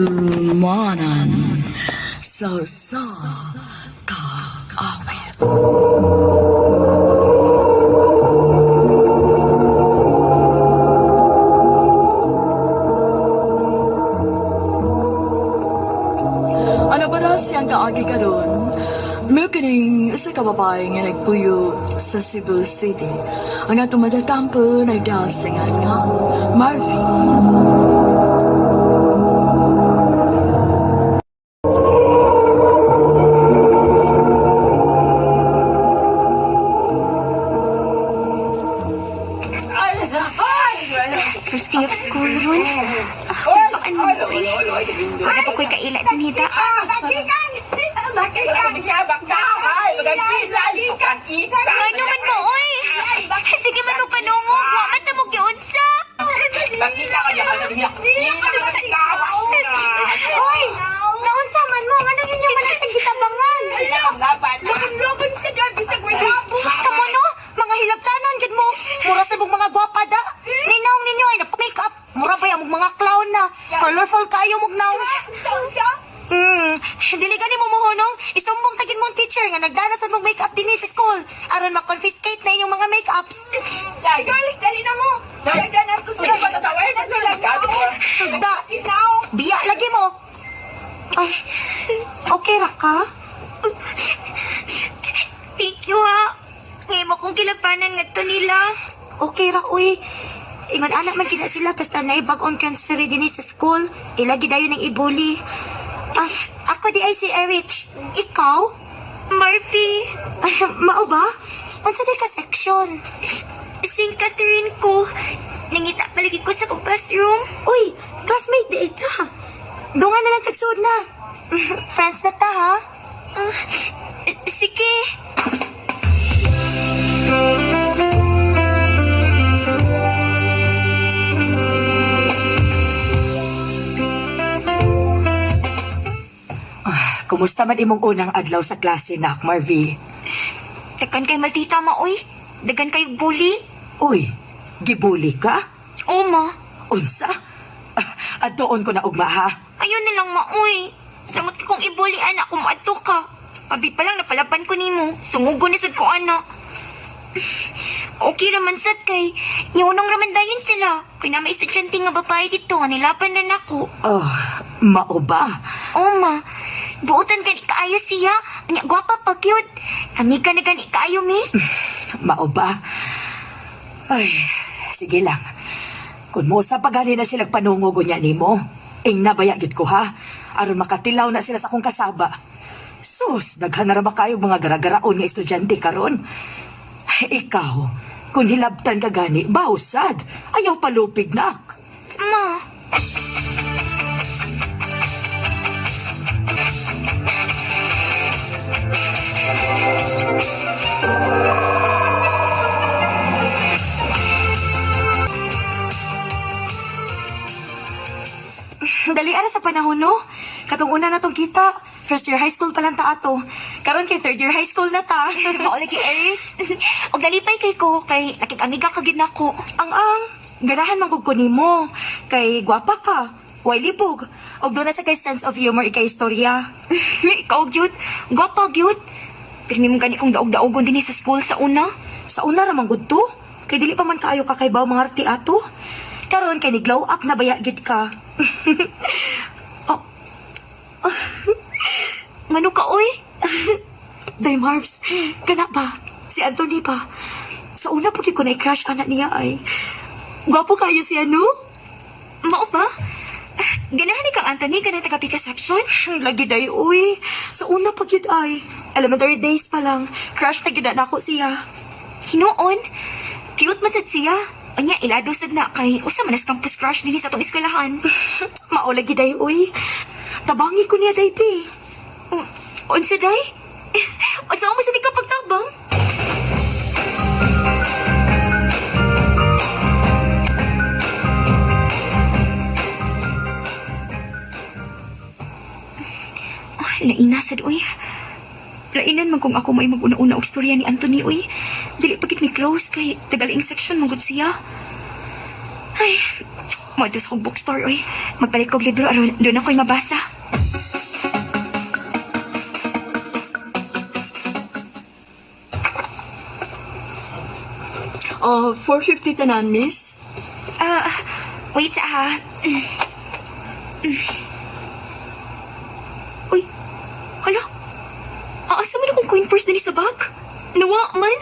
Handumanan sa kaawit. Ano ba na siyang kaagi ka doon? May kining sa kababae nga nagpuyo sa Cebu City. Ang atong madatampo nagdasingan nga Marvin. First day of school ron. Baan mo ko eh. Wala pa ko'y kaila dinita. Ano man mo, oy? Sige man mo panungog. Wamat na mo giunsa. Oy! Naunsa man mo. Ano yun yung malasang gitabangan? Laban sa gabi sa gwalabo. Kamo no? Mga hilabtanan, gid mo. Mura sa mong mga gwapa da. Ninawang ninyo ay napa-makeup. Mura ba yung mga clown na. Colorful kayo mong naong. Dili gani mo mohonong. Isumbong tagin mong teacher nga nagdana sa mong makeup din sa school. Aron ma-confiscate na inyong mga makeups. Girls, dali na mo. Dagdanan ko sila. Da. Biya lagi mo. Ay, okay ra ka? Thank you ha. Ngayon mo kong kilapanan nga to nila. Okay ra, uy. Ingon anak man kina sila basta na ibag-on transfer din sa school. Ilagi dayo ng ibuli. Ay, ako di ay si Erich. Ikaw? Murphy. Ay, mao ba? Unsa di ka section? St. Catherine ko. Nangita palagi ko sa kong classroom. Uy, classmate di ka. Dungan na lang tagsuod na. Friends na ta, ha? Sige. Kumusta man imong unang adlaw sa klase na, Marvy? Dagan kay maldita ma, uy. Dagan kay bully. Uy, gibuli ka? Oo, ma. Unsa? Adtoon ko na ugma, ha? Ayun na lang, ma, uy. Samot ka kong ibuli, anak, kung maadto ka. Pabi pa lang napalapan ko nimo. Sungugo na sad ko, anak. Okay raman sad kay. Yunong raman dayon sila. Kaya na may estudyante nga babae dito, nga nilapan na nako. Oh, mao ba? Oo, ma. Buotan gani kaayo siya. Anya gwapa pa cute. Amiga na gani kaayo mi. Mao ba? Ay, sige lang. Kung mo sa pagani na silang panungog niya nimo, ing nabaya gyud ko ha. Aron makatilaw na sila sa akong kasaba. Sus, daghan na ra ba kayo mga gara-garaon nga estudyante karon? Ikaw, kung hilabtan ka gani, bawsad. Ayaw palupig nak. Ma. Dali ara sa panahon no. Katong una na tong kita. First year high school pa lang ta ato. Karon kay third year high school na ta. Mao lagi Erich. Og dalipay kay ko kay nakik-amiga ka gid nako. Ang ganahan man gud ko nimo. Kay gwapa ka. Way libog. Og doon na sa kay sense of humor ikay istorya. Ikaw gyud. Gwapa gyud. Pirmi mo gani kong daog-daogon din sa school sa una. Sa una ra man gud to. Kay dili pa man kaayo kakaybaw mga arti ato. Karon kay ni glow up na baya gid ka. Ngano ka oy? Day Marvs, kana ba? Si Anthony ba? Sa una po ko na-crush anak niya ay. Gwapo kayo siya, no? Mao ba? Ganahan ni kang Anthony ka na taga-pika section? Lagi day, uy. Sa una pa yun ay. Elementary days pa lang. Crush na gina ako siya. Hinoon? Cute man sad siya. Anya, ilado sad na kay usa manas campus crush din sa atong eskwelahan. Mao lagi day, uy. Tabangi ko niya, day, pi. Unsa day? Unsa mo sa di ka pagtabang? Lainasad, uy. Lainan man kung ako may mag-una-una og storya ni Anthony, uy. Dili pagit ni close kay tagaling section manggut siya. Ay, Mo sa kong bookstore, uy. Magpalit kong libro, aron doon ako'y mabasa. 450 tanan, miss. Wait ha. Uy, hala. Aasa man akong coin purse din sa bag? Nawa man.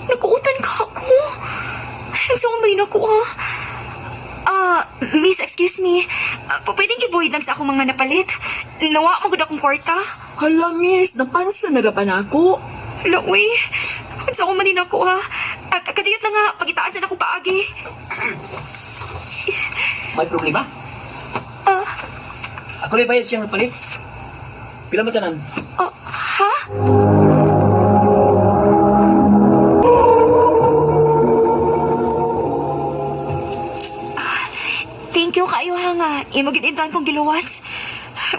Nakuutan ka ako. Saan man din ako, miss, excuse me. Pwedeng gibuhid lang sa akong mga napalit. Nawa magod akong kwarta. Hala, miss, napansa na rapan ako. Hala, uy. Saan man din ako, ha? Kadiyot na nga, pagitaan sa ako paagi. May problema? Ako lang bayad siyang napalit. Pila mo tanan? Ha? Thank you kayo ha nga. Imagitintan kong giluwas.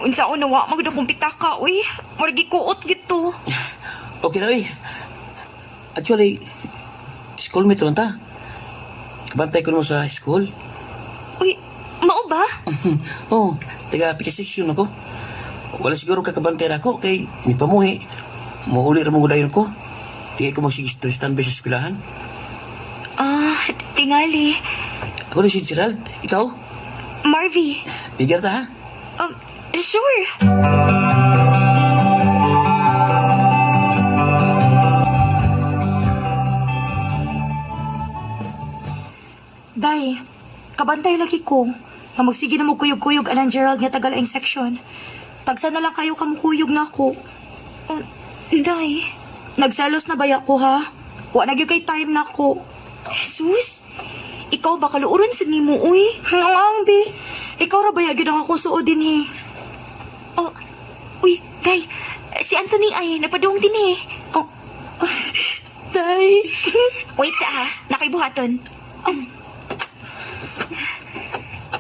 Unsa ako nawa, magod akong pitaka, uy. Maragi kuot gito. Okay na, eh. Actually, schoolmate naman ta. Kabantay ko naman sa school. Uy, mao ba? Oo, taga pika-section ako. Wala siguro kakabantay na ako, kay may pamuhi. Mauli ramang gudayon ko. Tingay ko magsigis-standby sa eskwelahan. Tingali. Ako na si Gerald, ikaw? Marvy. Bigyan ta, ha? Sure. Day, kabantay lagi ko. Nga magsige na mo kuyog-kuyog anang Gerald nga tagalaing section. Tagsa na lang kayo kamukuyog na ako. Day. Nagselos na baya ko ha? Wa na gyud kay time na ko. Jesus, ikaw ba kaluuran sa nimo, uy? Ang bi. Ikaw ra baya gyud ang akong suodin he. Uy, Day. Si Anthony ay napadung din eh. Day. Wait sa ha, nakaibuhaton.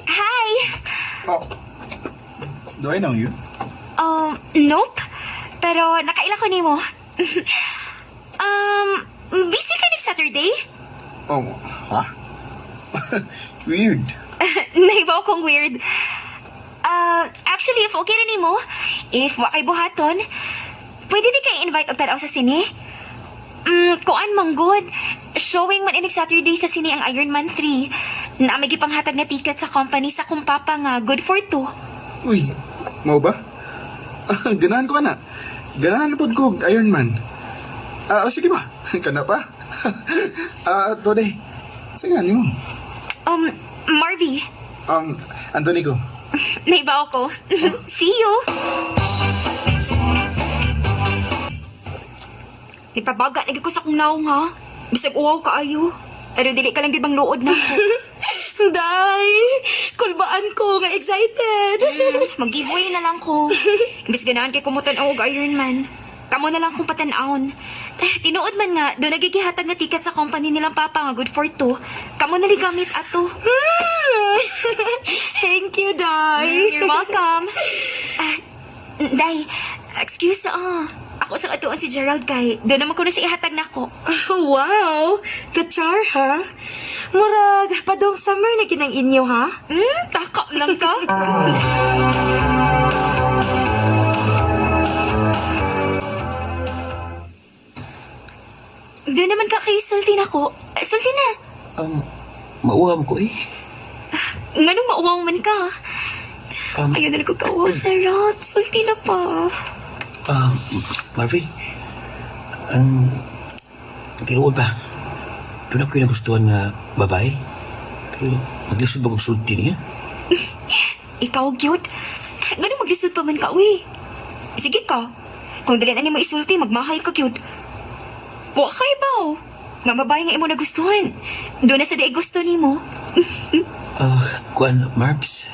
Hi! Oh. Do I know you? Nope. Pero nakailan ko nimo. Busy ka next Saturday? Oh, huh? Weird. Naibaw kong weird. Actually, if okay na nimo, if wakay buhaton, pwede di kayo invite og tanaw sa sine? Kuan manggod. Showing man inig Saturday sa sine ang Iron Man 3. Na may gipanghatag na ticket sa company sa kong papa nga good for two. Uy, mau ba? Ganahan ko na. Ganahan na po ko Iron Man. Sige ba? Kana pa? Today. Sige mo. Marvy. Anthony ko. Naibaw ko. See you. Ipabaga lagi ko sa kong naong ha. Bisag uwaw kaayo. Pero dili ka lang gibang luod na ko. Day, kulbaan ko nga excited. Mag-giveaway na lang ko. Imbis ganahan kay kumutan og Iron Man. Kamo na lang kong patanawon. Tinuod man nga, doon nagigihatag nga ticket sa company nilang papa nga good for two. Kamo na ligamit ato. Thank you, Day. You're welcome. Day, excuse ako sa katuan si Gerald kay doon naman ko na siya ihatag na ko. Wow, kachar ha? Murag, padong summer na kinang inyo ha? Taka lang ka. Doon naman ka kay sulti na ko. Sulti na. Mauwam ko, eh. Nganong mauwaw man ka? Ayaw na nagkakawaw sa Rod. Sulti na pa. Marvy, tinuod ba? Doon ako yung nagustuhan na babae. Pero maglisod ba kong sulti niya? Ikaw, cute. Nganong maglisod pa man ka, uy. Sige ka. Kung dali na ni mo isulti, magmahay ka, cute. Buwa kay ba, nga babae nga imo nagustuhan. Doon na sa daig gusto ni mo. Kuan, Marbs.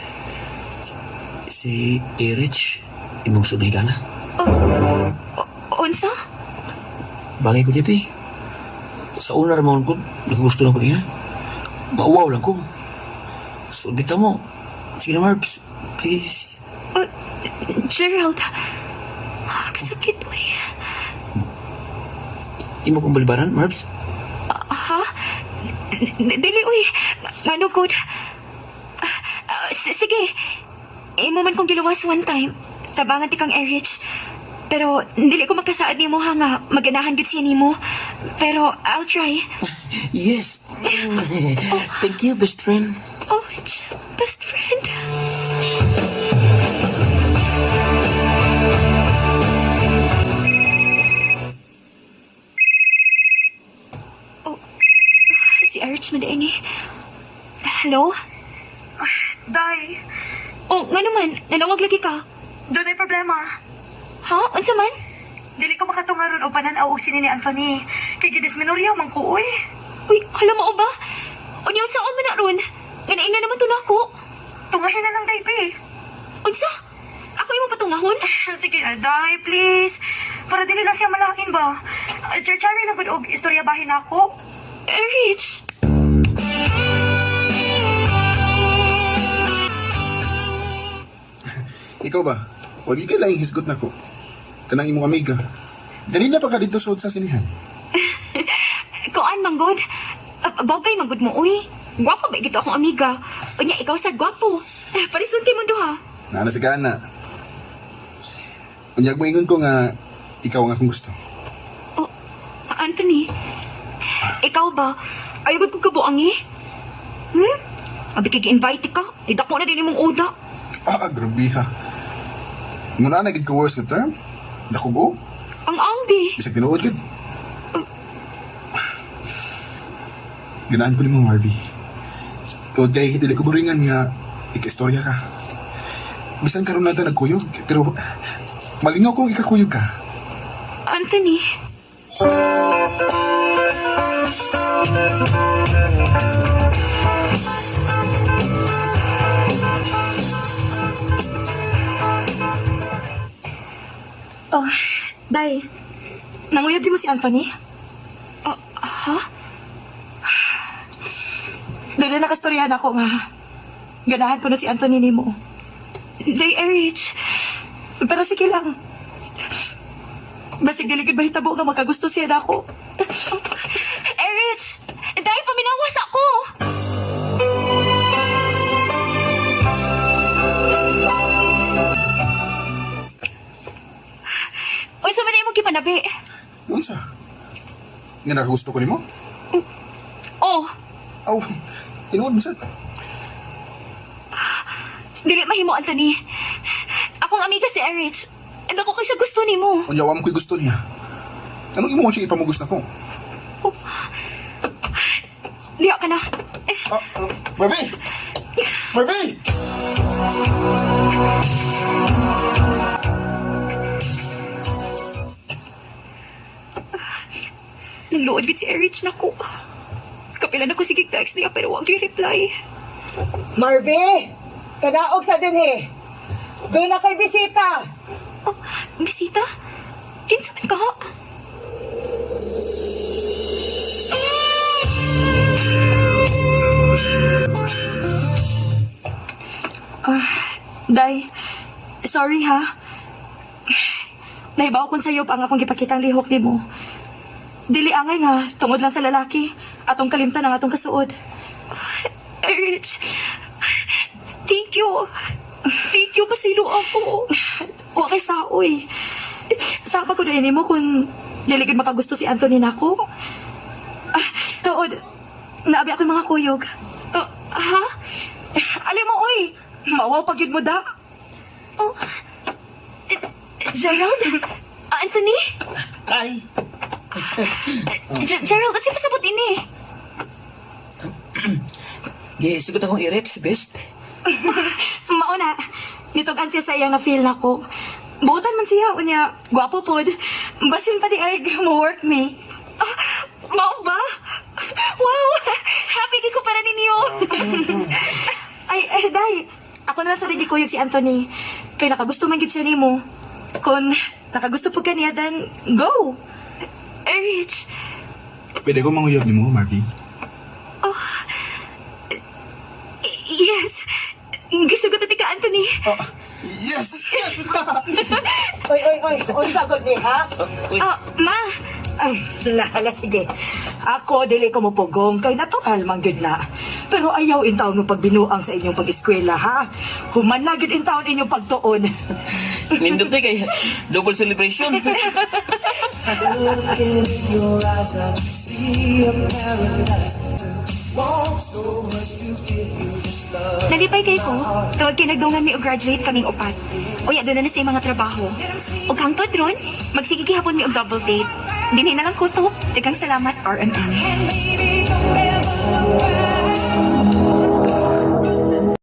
Si Erich, imong sunay gana. Unsa? Bagay ko, Jepi. Sa una ramon ko, nakagusto na ko niya. Mauwaw lang ko. So, bita mo. Sige na, Marbs. Please. Gerald. Kasakit, uy. Imo kong balibaran, Marbs? Ha? Dili, uy. Ngano, good. Sige. Imo man kong giluwas one time. Tabangan ti kang Erich. Pero, dili ko makasaad ni mo ha nga. Maganahan gid siya ni mo. Pero, I'll try. Yes. Thank you, best friend. Oh, best friend. Oh, si Erich man din eh. Hello? Day, Oh, nga naman. Nanawag lagi ka. doon ay problema. Ha? Unsa man? Dili ko makatungaron o pananaw og sini ni Anthony. Kay gidisminorya man ko, uy. Uy, hala mo ba? Unya, unsa man na ron? Nga naina naman to na ako. Tungahin na lang, Day, be. Unsa? Ako yung patungahon? Sige na, Day, please. Para dili lang siya malakin ba? Chari lang gud og istorya bahin ako. Erich. Ikaw ba? Huwag ka lang hisgot na ko. Kanang imong amiga. Ganina pa ka dito suod sa sinihan. Kuan, manggod. Bagay, manggod mo, uy. Gwapo ba gito akong amiga? Unya, ikaw sa gwapo. Parisunti mo duha. Nana sa gana. Unyag mo ingon ko nga ikaw ang akong gusto. Oh, Anthony. Ikaw ba? Ayagod ko kabuang eh. Abi kag-invite ka. Idako na din imong uda. Grabe ha. Nguna na gid ko words nga term. Nakubo. Ang angbi. Bisag tinuod gid. Ganahan ko ni mo, Marby. Tuod kay dili ko buringan nga ika-istorya ka. Bisan karon na nagkuyog, pero malingaw kong ikakuyog ka. Anthony. Oh, Day, nanguyab di mo si Anthony? Ha? Doon na nakastoryahan ako nga. Ganahan ko na si Anthony ni mo. Day, Erich. Pero sige lang. Basig diligid ba hitabo nga magkagusto siya na ako? Erich! Day, paminawas ako! Uy, sa manay mo kipanabi. Unsa? Nga nakagusto ko ni mo? Oh, Aw, tinuod bisan. dili mahimo, Anthony. Akong amiga si Erich. And ako kay siya gusto ni mo. Unya wa mo ko'y gusto niya. Anong imo siya ipamugos na ko? Diya ka na. Marby! Marby! Nagluod gid si Erich na ko. Kapila na ko sige text niya pero wag reply. Marvy! Kadaog sa dinhi! Doon na kay bisita! Oh, bisita? Kinsa man ka? Day, sorry ha. Nahibaw kon sa'yo pa ang akong gipakitang lihok ni mo. Dili angay nga, tungod lang sa lalaki. Atong kalimtan ang atong kasuod. Erich, thank you. Thank you, pasilo ako. Wa kay saoy. Saka ko din mo kung diligid makagusto si Anthony nako. Tuod, naabi ako mga kuyog. Ha? Alim mo, uy! Mawaw pag yun mo da. Oh, Gerald? Anthony? Hi. Gerald, at si pasabot ini. Di, sigot akong i-reach, best. Mauna, nitugan siya sa iyang na-feel na ko. Buotan man siya, unya, gwapo pod. Basin pa di ay mo work me. Mao ba? Wow! Happy di ko para ninyo. Ay, day, ako na lang sa digi kuyog si Anthony. Kaya nakagusto man gid siya nimo. Kung nakagusto po ka niya, then go! Erich, Pwede ko manguyab ni mo, Marby. yes. Gusto ko ka, Anthony. Yes! Yes! Oy, unsa gud ni, ha? Uy, Ma, Nahala, sige. Ako, dili ko mo pugong, kay natural man gyud na. Pero ayaw in taon mo pagbinuang sa inyong pag-eskwela, ha? Human na gyud in taon inyong pagtuon. Nindot na kay double celebration. Nalipay kay ko, tawag kinagdungan mi og graduate kaming upat. Uya, doon na sa mga trabaho. Og hangtod ron, magsigigi hapon mi og double date. Dinay na lang ko to. Daghang salamat, RMM.